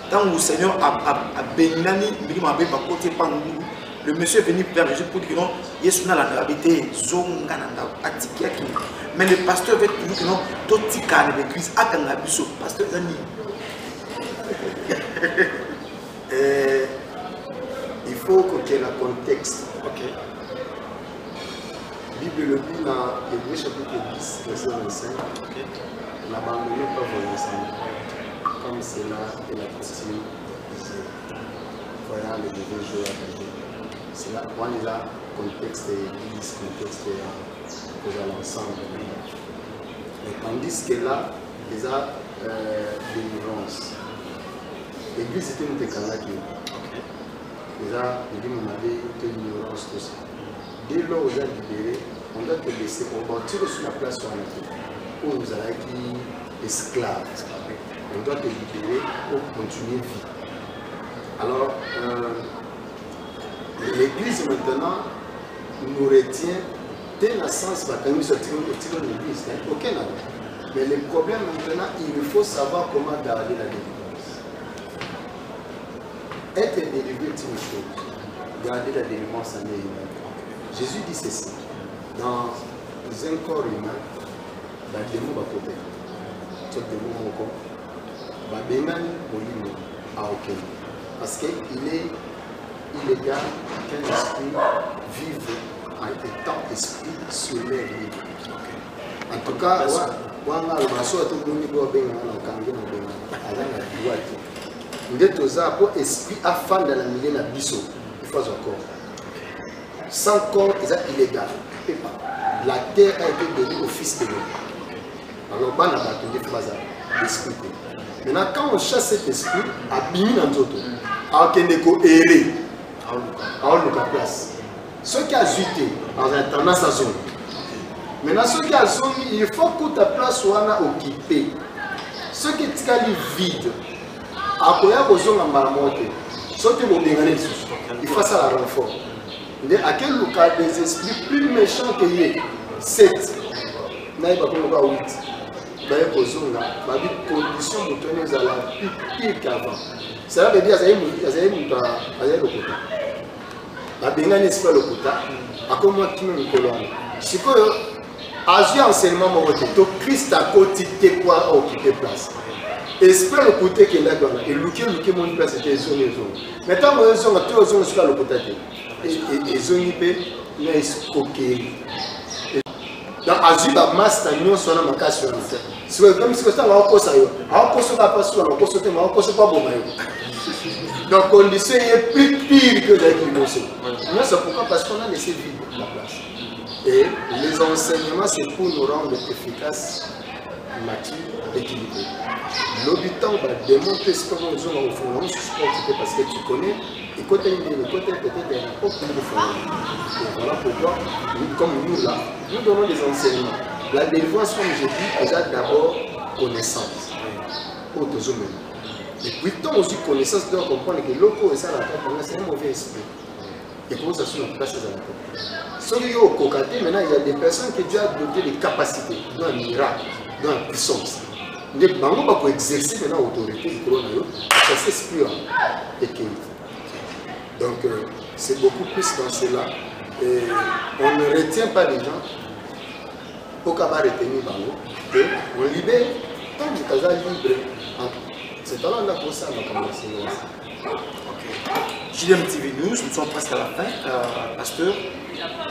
Quand le Seigneur a béni, le monsieur est venu vers Jésus pour dire que non, Yesu n'a la habité, mais le pasteur veut toujours que non, Totika l'église, Akangabiso, pasteur Zani. Il faut qu'il y ait le contexte. Ok. La Bible le dit dans Hébreux chapitre 10, verset 25. Okay. N'abandonnez pas vos enseignements, comme cela est la coutume disait. Voyant le nouveau jour arriver. C'est là, on est là, contexte église, contexte de l'ensemble. Mais tandis que là, il y a délivrance. L'église était une décalage. Déjà, il dit mon avis, tu es ignorance tout ça. Dès lors où vous êtes libéré, on doit te laisser, on va tirer sur la place sur la vie, où vous allez être esclave. On doit te libérer pour continuer vie. Alors, l'église maintenant nous retient dès la sens va quand nous sortir de l'église, aucun autre. Mais le problème maintenant, il faut savoir comment garder la délivrance. Être délivré est une chose, garder la délivrance en est humaine. Jésus dit ceci, dans un corps humain, il y a des mots à côté. Il y a des mots à côté. Il y a des mots à côté. Parce qu'il est illégal qu'un esprit vive en étant esprit sur l'air libre. En tout cas, pour esprit afin de la milieu de biso, il faut encore. Sans corps, c'est illégal. La terre a été donnée au Fils de l'homme. Alors, on a l'esprit. Maintenant, quand on chasse cet esprit, à bini dans notre alors qu'il n'est qu'au erré, alors on a place. Ceux qui ont ajouté dans un tendance à zone. Maintenant, ceux qui ont zone, il faut que ta place soit occupée. Ceux qui sont vides, après besoin de malamote, ceux qui vont dégager il faut ça la renfort. À quel cas des esprits plus méchants que y 7, n'a pas comme 8. D'ailleurs, besoin là, la condition de tenir à la pire qu'avant. Cela veut dire que ça y est, le côté. La bengane n'est pas le côté. À comment tu me colonnes. Si que Azui enseignement mon Christ a côté quoi occuper place. Esprit le côté qui est là et Luke mon place était zone. Maintenant moi zone tout zone sur le côté et zone IP n'est coquille. Dans Azui ba master nous sur la macation. Si vous comme si vous ça va au ça yo. A au pas pas sur le poste te ma au pas bon mayo. Donc condition est plus pire que les émotions. Mais c'est pourquoi parce qu'on a laissé vide la place. Et les enseignements c'est pour nous rendre efficaces, matures, équilibrés. L'habitant va démontrer ce que nous avons au fond, parce que tu connais, et côté peut-être un peu plus de fond. Et voilà pourquoi, comme nous là, nous donnons des enseignements. La délivrance, comme je dis, déjà d'abord connaissance. Pour tous eux-mêmes. Et puis, tant aussi connaissance, tu dois comprendre que l'eau et ça, c'est un mauvais esprit. Et comment ça se met en place, c'est un peu. Sur le cocaté, maintenant, il y a des personnes qui Dieu a doté des capacités, dans un miracle, dans la puissance. Les banques vont exercer maintenant l'autorité du coronavirus, ça s'explique. Donc, c'est beaucoup plus dans cela. Et on ne retient pas les gens pour qu'on va retenir banque. On libère tant de cas libres. C'est là pour ça qu'on a commencé. JDM TV News, nous sommes presque à la fin. Pasteur,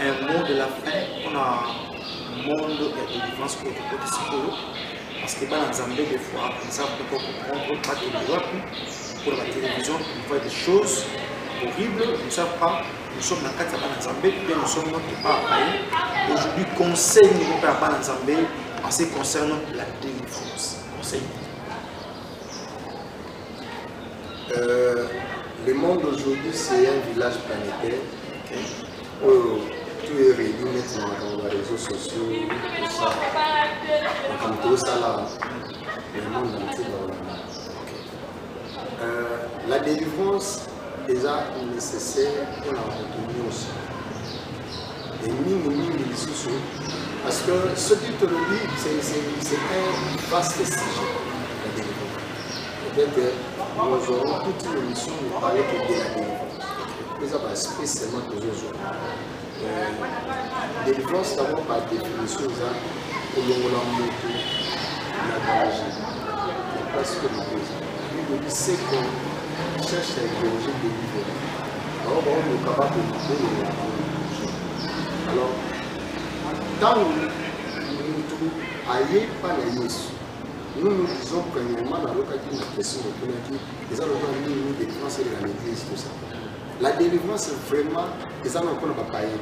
un mot de la fin, on a un monde de délivrance pour le côté psychologue. Parce que dans Zambie, des fois, ils ne savent pas comprendre, pas de droit pour la télévision, ils voient des choses horribles, ils ne savent pas. Nous sommes dans 4 ans en Zambie, bien nous sommes notre part à eux. Aujourd'hui, conseil nous perd pas en Zambie en ce qui concerne la délivrance. Conseil. Le monde aujourd'hui, c'est un village planétaire. Où tout est réuni maintenant dans les réseaux sociaux, tout ça. Comme tout ça là, le monde entier la délivrance est déjà nécessaire pour la retenue aussi. Et mini sous parce que ce que tu le dis, c'est un vaste sujet, la délivrance. Peut-être que nous aurons toute une émission de parler de la délivrance. Mais ça va spécialement aux autres. Délivrance, d'abord par définition, pour le moto, la danger. Parce que le c'est qu'on cherche à idéologie délivrée. Alors, on est capable de trouver alors, tant que nous trouvons ailleurs par la Yesu, nous disons premièrement dans le cas d'une question de les gens ont mis une délivrance de la maîtrise, tout ça. La délivrance, c'est vraiment, les gens n'ont pas païen.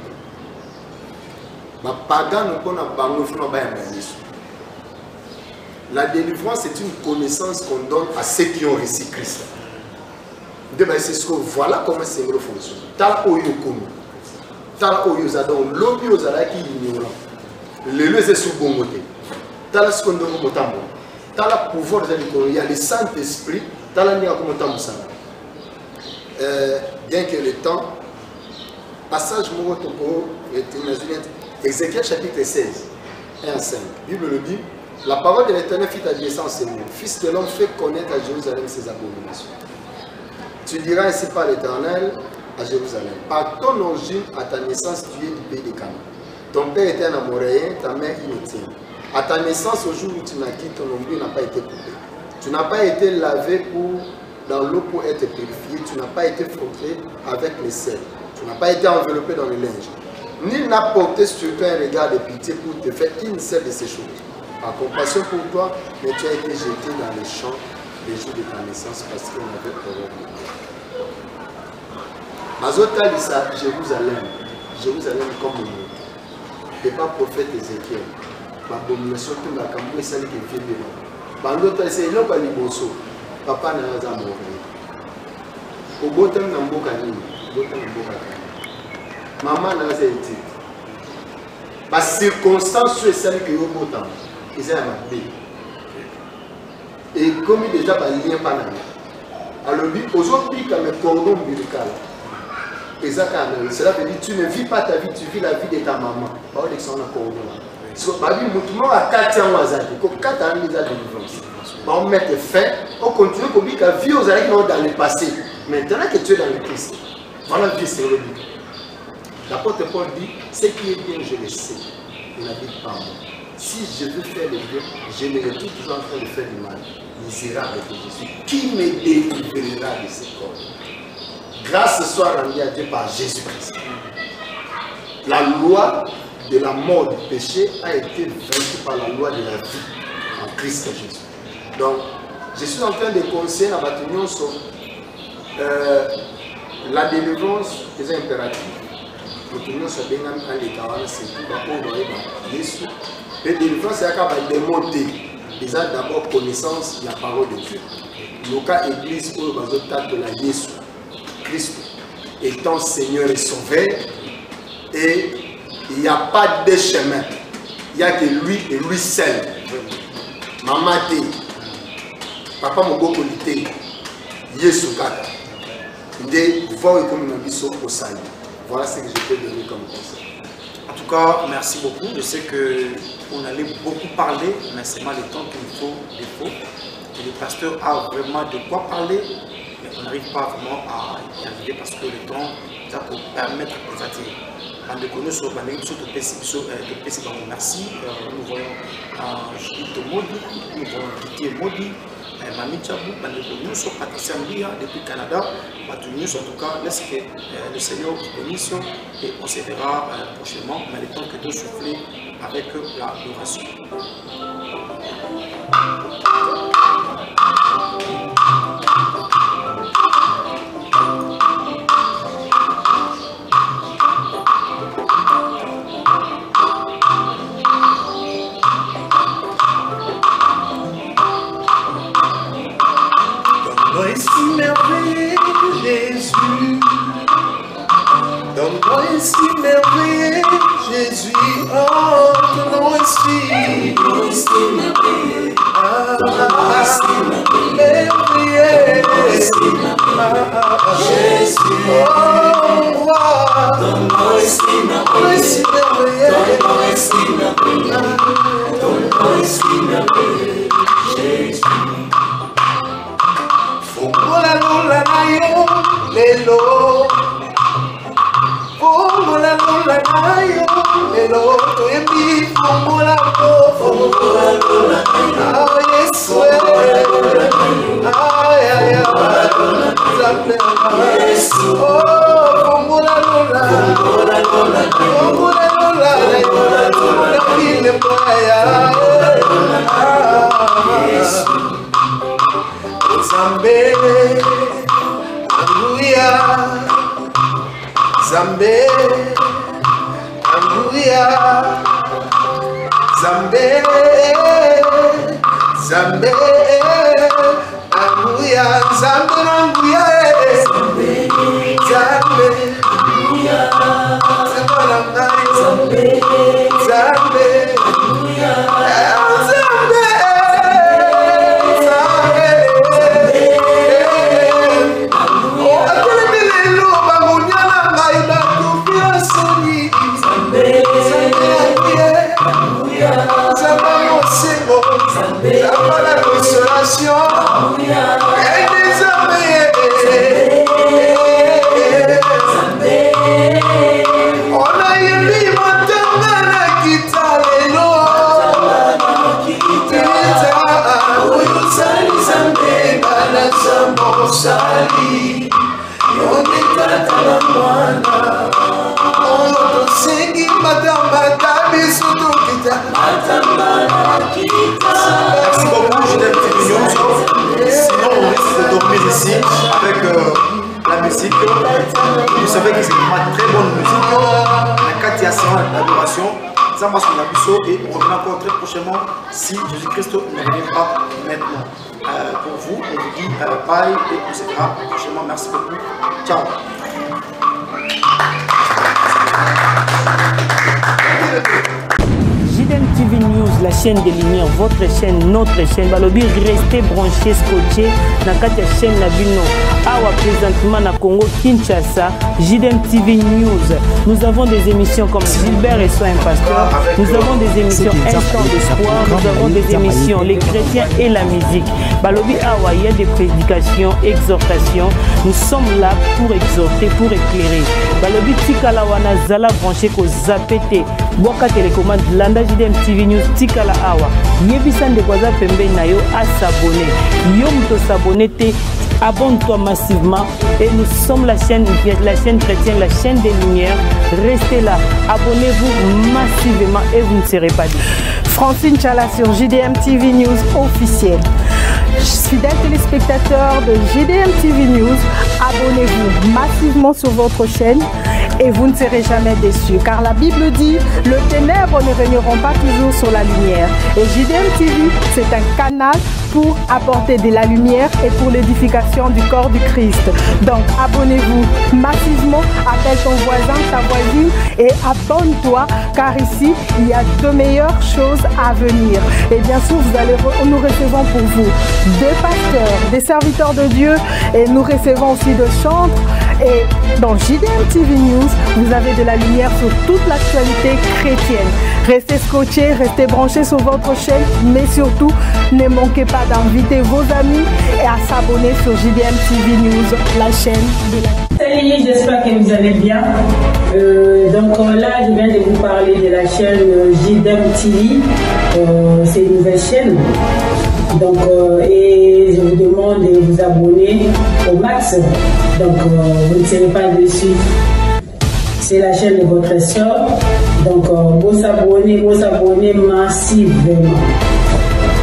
La délivrance, c'est une connaissance qu'on donne à ceux qui ont reçu Christ. C'est ce que voilà comment c'est fonctionne. Tala oyo komi, tala oyo zadon, lobi ozala qui ignorant. Le lieu c'est sous bon côté. Tala ce qu'on donne au tambo. Tala pouvoir de il y a le Saint-Esprit. Tala ni comme tambo ça. Bien que le temps, passage Morotoko est Ézéchiel chapitre 16, 1 à 5. La Bible le dit, la parole de l'Éternel fit adresser en ces mots. Fils de l'homme, fait connaître à Jérusalem ses abominations. Tu diras ainsi par l'Éternel à Jérusalem. Par ton origine, à ta naissance, tu es du pays de Canaan. Ton père était un Amoréen, ta mère une Étienne. À ta naissance, au jour où tu naquis, ton nombril n'a pas été coupé. Tu n'as pas été lavé dans l'eau pour être purifié. Tu n'as pas été frotté avec les sels. Tu n'as pas été enveloppé dans le linge. Nul n'a porté sur toi un regard de pitié pour te faire une seule de ces choses. Par compassion pour toi, mais tu as été jeté dans les champs les jours de ta naissance parce qu'on avait horreur de toi. Mazota dit Jérusalem, Jérusalem comme le et pas prophète Ézéchiel. L'abomination que la campagne est celle qui vient de nous. Bandota c'est non pas liboso. Papa n'a pas mourir. Au botem n'a pas gagné, botem n'a pas gagné. Maman n'a pas été. La circonstance est celle que vous avez ils ont appelé. Et comme il déjà pas lien par là. Alors aux autres pays comme le cordon ombilical. Exactement. Cela veut dire tu ne vis pas ta vie, tu vis la vie de ta maman. Pas de son cordon là. So ma vie mutumo à 4 ans azaki. Ko 4 ans déjà de délivrance. On met fin, on continue comme dit que vie aux années dans le passé. Maintenant que tu es dans le Christ. Voilà vie c'est le but. L'apôtre Paul dit, ce qui est bien, je le sais. Et il n'habite pas en moi. Si je veux faire le bien, je me retrouve toujours en train de faire du mal. Misérable que je suis, qui me délivrera de ce corps? Grâce soit rendue à Dieu par Jésus-Christ. La loi de la mort du péché a été vaincue par la loi de la vie en Christ Jésus. Donc, je suis en train de conseiller à Batunion sur la délivrance des impératifs. Batunion se bénit quand les camarades se trouvent. La délivrance, c'est démonter. Ils ont d'abord connaissance de la parole de Dieu. Le cas église où nous avons la Jésus Christ étant Seigneur et Sauveur, et il n'y a pas de chemin. Il n'y a que lui et lui seul. Maman te, papa mon beau polité, Yesu kaka. Voilà ce que je peux donner comme conseil. En tout cas, merci beaucoup. Je sais qu'on allait beaucoup parler, mais c'est mal le temps qu'il nous faut, il faut. Et le pasteur a vraiment de quoi parler, mais on n'arrive pas vraiment à y arriver parce que le temps, ça peut permettre de attirer. Merci. Nous voyons Judith Modi, nous voyons Didier Modi, Mami Tchabou, nous sommes Patricia Mbia depuis le Canada. En tout cas, laisse que le Seigneur nous bénisse et on se verra prochainement, mais le temps que de souffler avec l'adoration. Donne-moi ainsi merveilleux, Jésus, oh, donne-moi ainsi merveilleux, Jésus, oh, roi, donne-moi ainsi merveilleux, donne-moi ainsi merveilleux, Jésus. Fumula lula na yo lelo, fumula lula na yo lelo, toyebi fumula lula na yo, Yesu ay ay ay, zaple Yesu, oh fumula lula na yo, na bile moya Yesu. Zambe, Hallelujah, Zambe, Hallelujah, Zambe, Zambe, Hallelujah, Zambe, Hallelujah, Zambe, Zambe, Zambe, la consolation et désormais on a élu Matangana Kitalelo Oyosali Zambe Bala Zambo Sali Yonekata la mwana Otosengi Matamba Tabisu Tukita Matamba Kita. Merci beaucoup, Judith TV News. Sinon, on risque de dormir ici avec la musique. Vous savez que c'est une très bonne musique. La Katia l'adoration. Ça va sur la biseau et on revient encore très prochainement si Jésus-Christ ne revient pas maintenant. Pour vous, on vous dit bye et on se verra prochainement. Merci beaucoup. Ciao. JDM TV News, la chaîne des lumières, votre chaîne, notre chaîne. Balobi, restez branchés, scotchés. Dans la chaîne Nabino, Awa présentement na Congo, Kinshasa, JDM TV News. Nous avons des émissions comme Gilbert et Soin Pasteur. Nous avons des émissions Instant d'Espoir. Nous avons des émissions Les Chrétiens et la musique. Balobi Awa, il y a des prédications, exhortations. Nous sommes là pour exhorter, pour éclairer. Balobi Tikalawana Zala branché ko zapete. Boaka télécommande landa JDM TV News tikala awa. Yebisa ndeko aza pembeni na yo à s'abonner. Yo muto s'abonner te. Abonne-toi massivement et nous sommes la chaîne chrétienne, la chaîne des lumières. Restez là, abonnez-vous massivement et vous ne serez pas déçus. Francine Chala sur JDM TV News officiel. Fidèles téléspectateurs de JDM TV News, abonnez-vous massivement sur votre chaîne et vous ne serez jamais déçus. Car la Bible dit, le ténèbre ne régneront pas toujours sur la lumière. Et JDM TV, c'est un canal pour apporter de la lumière et pour l'édification du corps du Christ. Donc abonnez-vous massivement, appelle ton voisin, ta voisine et abonne-toi car ici il y a de meilleures choses à venir. Et bien sûr nous recevons pour vous des pasteurs, des serviteurs de Dieu et nous recevons aussi de chantres. Et dans JDM TV News, vous avez de la lumière sur toute l'actualité chrétienne. Restez scotchés, restez branchés sur votre chaîne, mais surtout, ne manquez pas d'inviter vos amis et à s'abonner sur JDM TV News, la chaîne de la... Salut, j'espère que vous allez bien. Donc là, je viens de vous parler de la chaîne JDM TV. C'est une nouvelle chaîne. Donc, et je vous demande de vous abonner au max. Donc, vous ne serez pas déçus. C'est la chaîne de votre soeur. Donc, vous abonnez massivement.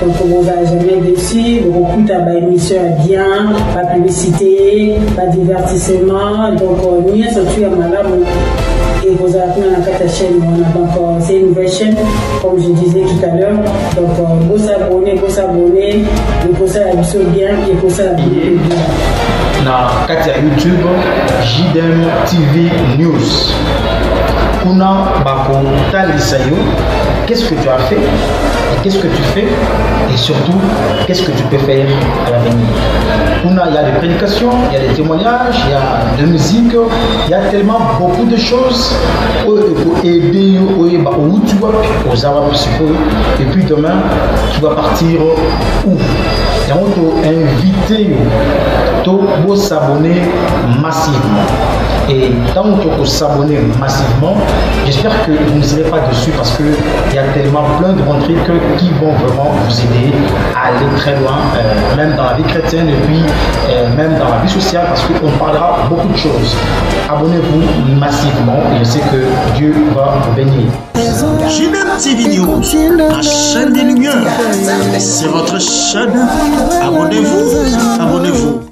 Donc, vous n'allez jamais déçu. Vous écoutez ma émission bien, pas publicité, pas divertissement. Donc, nous sommes à madame. Et vous avez la chaîne. Donc, c'est une nouvelle chaîne, comme je disais tout à l'heure. Donc, vous abonnez, et pour ça, la mission bien, et pour ça, la vidéo bien. Na kati ya YouTube JDM TV News kuna bako talisa yo qu'est-ce que tu as fait et qu'est-ce que tu fais et surtout qu'est-ce que tu peux faire à l'avenir. Il y a des prédications, il y a des témoignages, il y a de musique, il y a tellement beaucoup de choses et puis demain tu vas partir où et on t'a invité pour s'abonner massivement. Et tant que vous s'abonnez massivement, j'espère que vous ne serez pas dessus parce qu'il y a tellement plein de bons trucs qui vont vraiment vous aider à aller très loin, même dans la vie chrétienne et puis même dans la vie sociale parce qu'on parlera beaucoup de choses. Abonnez-vous massivement et je sais que Dieu va vous bénir. JDM TV News, la chaîne des lumières, c'est votre chaîne. Abonnez-vous, abonnez-vous.